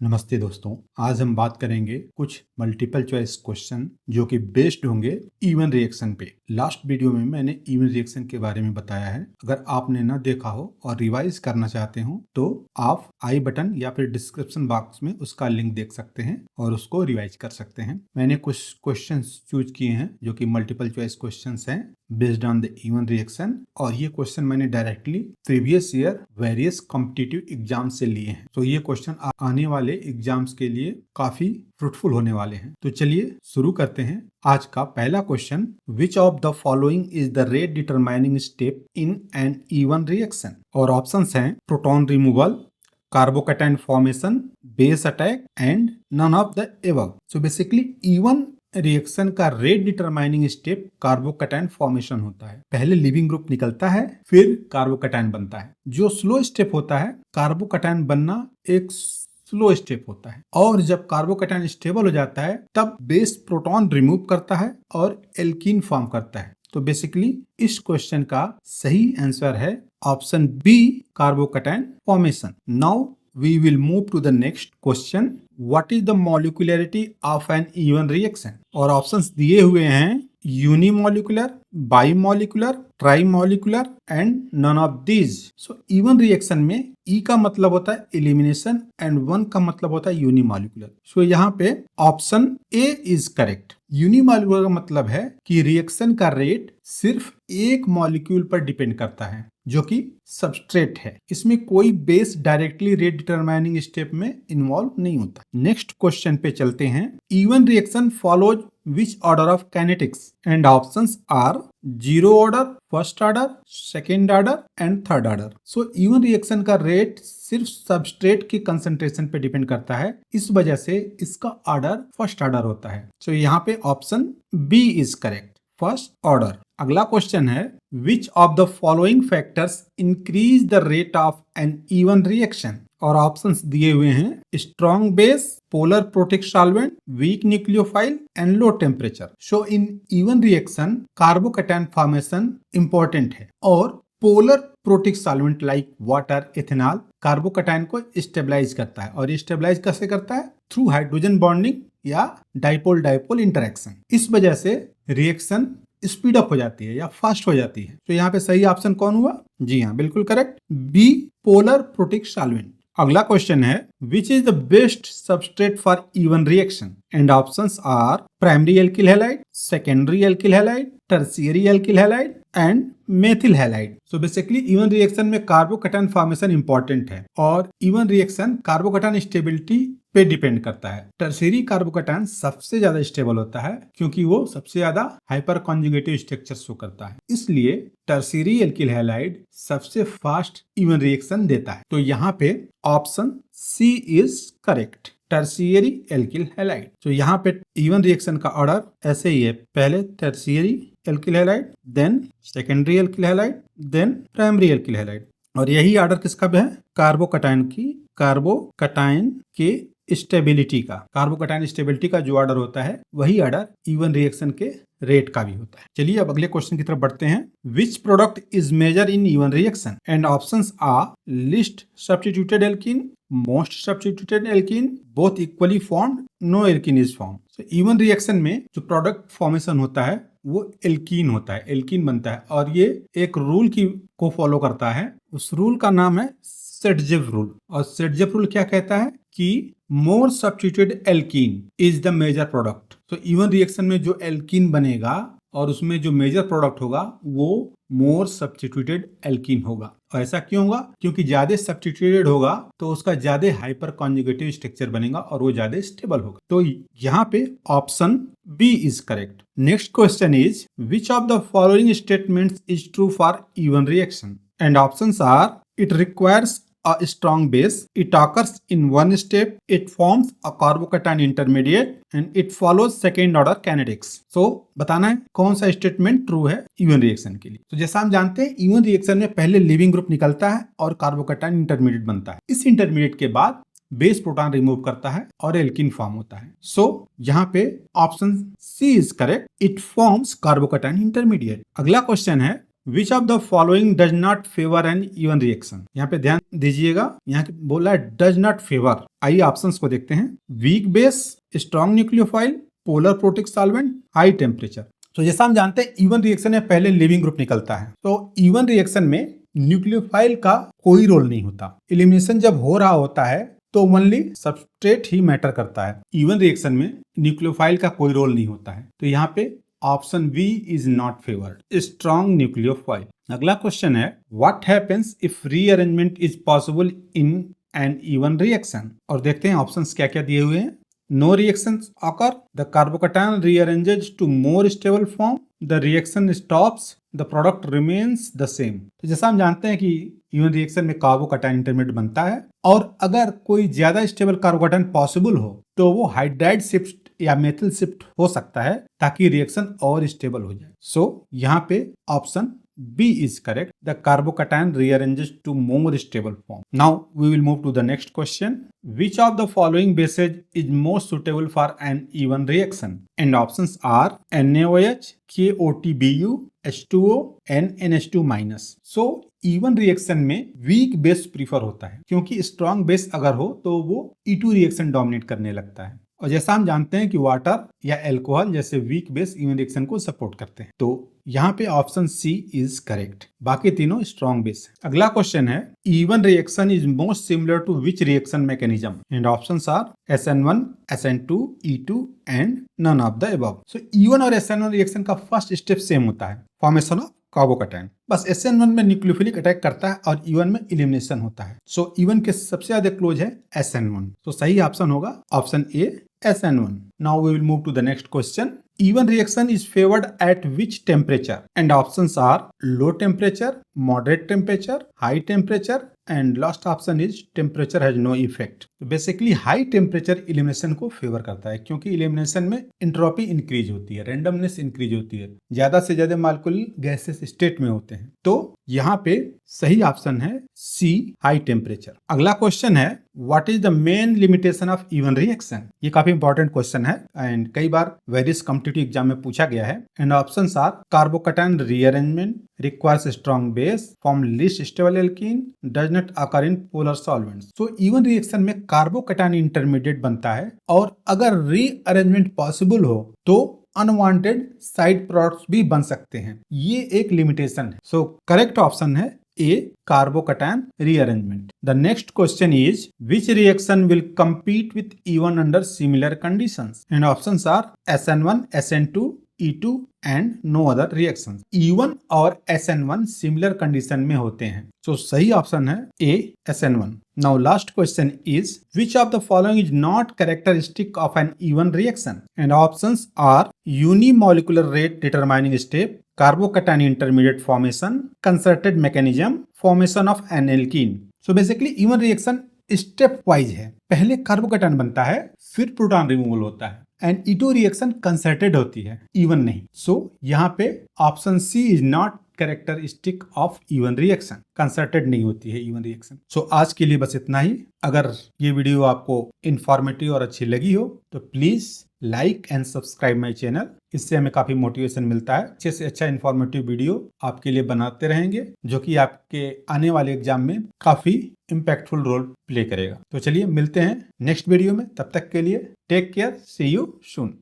नमस्ते दोस्तों, आज हम बात करेंगे कुछ मल्टीपल चॉइस क्वेश्चन जो कि बेस्ड होंगे इवन रिएक्शन पे। लास्ट वीडियो में मैंने इवन रिएक्शन के बारे में बताया है। अगर आपने ना देखा हो और रिवाइज करना चाहते हो तो आप आई बटन या फिर डिस्क्रिप्शन बॉक्स में उसका लिंक देख सकते हैं और उसको रिवाइज कर सकते हैं। मैंने कुछ क्वेश्चन चूज किए हैं जो कि मल्टीपल चॉइस क्वेश्चन हैं based on the even reaction, और ये क्वेश्चन मैंने directly previous year various competitive exam से लिए हैं। तो ये क्वेश्चन आने वाले एग्जाम्स के लिए काफी फ्रूटफुल होने वाले हैं। तो चलिए शुरू करते हैं। आज का पहला question, which of the following is the rate determining step in an E one reaction? और ऑप्शंस हैं proton removal, carbocation formation, base attack and none of the above. So basically E one reaction का rate determining step carbocation formation होता है। पहले leaving group निकलता है, फिर carbocation बनता है। जो स्लो स्टेप होता है, कार्बोकैटायन बनना एक स्लो स्टेप होता है, और जब कार्बोकैटायन स्टेबल हो जाता है तब बेस प्रोटॉन रिमूव करता है और एल्कीन फॉर्म करता है। तो बेसिकली इस क्वेश्चन का सही आंसर है option B, carbocation formation. Now we will move to the next question. What is the molecularity of an even reaction? और ऑप्शंस दिए हुए हैं unimolecular, bimolecular, trimolecular and none of these. So E one reaction में E का मतलब होता है elimination and one का मतलब होता है यूनिमोलिकुलर। सो यहाँ पे option A is correct. Unimolecular का मतलब है कि रिएक्शन का रेट सिर्फ एक मॉलिक्यूल पर डिपेंड करता है जो कि सबस्ट्रेट है। इसमें कोई base directly rate determining step में इन्वॉल्व नहीं होता। नेक्स्ट क्वेश्चन पे चलते हैं। E one reaction follows which order of kinetics? And options are zero order, first order, second order and third order. So E one reaction का रेट सिर्फ substrate की concentration पे डिपेंड करता है, इस वजह से इसका ऑर्डर फर्स्ट ऑर्डर होता है। सो यहाँ पे option B is correct, first order. अगला क्वेश्चन है, which of the following factors increase the rate of an E one reaction? और ऑप्शंस दिए हुए हैं strong base, polar protic solvent, weak nucleophile and low temperature. So in E one reaction carbocation formation important है, और polar protic solvent like water, ethanol carbocation को stabilize करता है। और ये स्टेबलाइज कैसे करता है? थ्रू हाइड्रोजन बॉन्डिंग या डाइपोल डाइपोल इंटरेक्शन। इस वजह से रिएक्शन स्पीड अप हो जाती है या फास्ट हो जाती है। तो यहाँ पे सही ऑप्शन कौन हुआ? जी हाँ, बिल्कुल correct, B, polar protic solvent. अगला क्वेश्चन है, which is the best substrate for E one reaction? And options are primary alkyl halide, secondary alkyl halide, tertiary alkyl halide and methyl halide. So basically E one reaction में carbocation formation important है, और E one reaction carbocation stability पे depend करता है। Tertiary carbocation सबसे ज्यादा stable होता है क्योंकि वो सबसे ज्यादा हाइपर कॉन्जुगेटिव स्ट्रक्चर शो करता है, इसलिए टर्शियरी एल्किल हैलाइड सबसे फास्ट इवन रिएक्शन देता है। तो यहाँ पे option C is correct, tertiary alkyl halide. तो यहाँ पे इवन रिएक्शन का ऑर्डर ऐसे ही है, पहले tertiary alkyl halide, then secondary alkyl halide, then primary alkyl halide. और यही ऑर्डर किसका भी है? कार्बोकैटायन के स्टेबिलिटी का। कार्बोकैटायन स्टेबिलिटी का जो ऑर्डर होता है वही ऑर्डर इवन रिएक्शन के रेट का भी होता है। चलिए अब अगले क्वेश्चन की तरफ बढ़ते हैं। Which product is major in E one reaction? And options are least substituted alkene, most substituted alkene, both equally formed, no alkene is form. So E one reaction में जो प्रोडक्ट फॉर्मेशन होता है वो एल्कीन होता है, एल्कीन बनता है, और ये एक रूल को फॉलो करता है। उस रूल का नाम है सेटजेव रूल। और सेटजेव रूल क्या कहता है कि more substituted alkene is the major product. तो इवन रिएक्शन में जो एल्कीन बनेगा और उसमें जो मेजर प्रोडक्ट होगा वो मोर सब्स्टिट्यूटेड एल्कीन होगा। और ऐसा क्यों होगा? क्योंकि ज्यादा सब्स्टिट्यूटेड होगा तो उसका ज्यादा हाइपर कॉन्जुगेटिव स्ट्रक्चर बनेगा और वो ज्यादा स्टेबल होगा। तो यहाँ पे option B is correct. Next question is, which of the following statements is true for E one reaction? And options are it requires a strong base, it occurs in one step, it forms a carbocation intermediate and it follows second order kinetics. So बताना है कौन सा statement true है E one reaction के लिए। तो जैसा हम जानते हैं इवन रिएक्शन में पहले लिविंग ग्रुप निकलता है और कार्बोकैटायन इंटरमीडिएट बनता है। इस इंटरमीडिएट के बाद बेस प्रोटॉन रिमूव करता है और एल्कीन फॉर्म होता है। सो यहाँ पे option C is correct, it forms carbocation intermediate. अगला क्वेश्चन है, which of the following does not favour an E one reaction. यहाँ पे ध्यान दीजिएगा, यहाँ बोला है डज नॉट फेवर। आइए ऑप्शंस को देखते हैं। Weak base, strong nucleophile, polar protic solvent, high temperature. तो जैसा हम जानते हैं इवन रिएक्शन में पहले लिविंग ग्रुप निकलता है, तो इवन रिएक्शन में न्यूक्लियोफाइल का कोई रोल नहीं होता। एलिमिनेशन जब हो रहा होता है तो ओनली सबस्ट्रेट ही मैटर करता है। इवन रिएक्शन में न्यूक्लियोफाइल का कोई रोल नहीं होता है। तो यहाँ पे option B is not favoured, strong nucleophile. अगला क्वेश्चन है what happens if rearrangement is possible in an E one reaction. और देखते हैं ऑप्शंस क्या क्या दिए हुए हैं। No reactions occur. The carbocation rearranges to more stable form. The reaction stops. The product remains the same. तो जैसा हम जानते हैं कि इवन रिएक्शन में कार्बोकैटायन इंटरमीडिएट बनता है, और अगर कोई ज्यादा स्टेबल कार्बोकैटायन पॉसिबल हो तो वो हाइड्राइड शिफ्ट या मेथिल शिफ्ट हो सकता है ताकि रिएक्शन और स्टेबल हो जाए। सो यहाँ पे option B is correct. The carbocation rearranges to more stable form. Now we will move to the next question. Which of the following bases is most suitable for an even reaction? And options are NaOH, KOTBU, H2O, and NH2-. So even reaction में weak base prefer होता है, क्योंकि strong base अगर हो तो वो E2 reaction dominate करने लगता है। और जैसा हम जानते हैं कि वाटर या अल्कोहल जैसे वीक बेस इवन रिएक्शन को सपोर्ट करते हैं। तो यहाँ पे ऑप्शन सी इज करेक्ट, बाकी तीनों स्ट्रॉन्ग बेस है। अगला क्वेश्चन है E one reaction is most similar to which reaction mechanism. And options are SN1, SN2, E2 and none of the above. So E one और SN1 रिएक्शन का first step same होता है, formation of carbocation. बस SN1 में nucleophilic attack करता है और E1 में एलिमिनेशन होता है। सो E1 के सबसे ज्यादा क्लोज है SN1। तो सही ऑप्शन होगा option A SN1. Now we will move to the next question. Even reaction is favored at which temperature? And options are low temperature, moderate temperature, high temperature, and last option is temperature has no effect. तो basically high temperature elimination को favour करता है, क्योंकि elimination में entropy increase होती है, randomness increase होती है, ज्यादा से ज्यादा मॉलिक्यूल गैसेस स्टेट में होते हैं। तो यहाँ पे सही ऑप्शन है सी, हाई टेम्परेचर। अगला क्वेश्चन है what is the main limitation of E one reaction. ये काफी इंपॉर्टेंट क्वेश्चन है एंड कई बार वेरियस कॉम्पिटिटिव एग्जाम में पूछा गया है। And options are carbocation rearrangement, requires strong base, form least stable alkene, does not occur in polar solvents. तो E one reaction में कार्बोकैटायन इंटरमीडिएट बनता है, और अगर रीअरेंजमेंट पॉसिबल हो तो अनवांटेड साइड प्रोडक्ट्स भी बन सकते हैं। ये एक लिमिटेशन है। सो करेक्ट ऑप्शन है A, carbocation rearrangement. The next question is which reaction will compete with E1 under similar conditions? And options are SN1, SN2, E2 and no other reactions. E1 और SN1 similar condition में होते हैं। So सही option है A, SN1. Now last question is which of the following is not characteristic of an even reaction? And options are unimolecular rate determining step, carbocation intermediate formation, concerted mechanism, formation of N alkene. So basically E one reaction step wise है, पहले carbocation बनता है फिर proton removal होता है, and E2 reaction concerted होती है, even नहीं। सो यहाँ पे option C is not characteristic of E one reaction, concerted नहीं होती है इवन रिएक्शन। सो आज के लिए बस इतना ही। अगर ये वीडियो आपको इंफॉर्मेटिव और अच्छी लगी हो तो please like and subscribe my channel. इससे हमें काफी मोटिवेशन मिलता है। अच्छे से अच्छा इन्फॉर्मेटिव वीडियो आपके लिए बनाते रहेंगे, जो कि आपके आने वाले एग्जाम में काफी इम्पैक्टफुल रोल प्ले करेगा। तो चलिए मिलते हैं नेक्स्ट वीडियो में, तब तक के लिए take care, see you soon.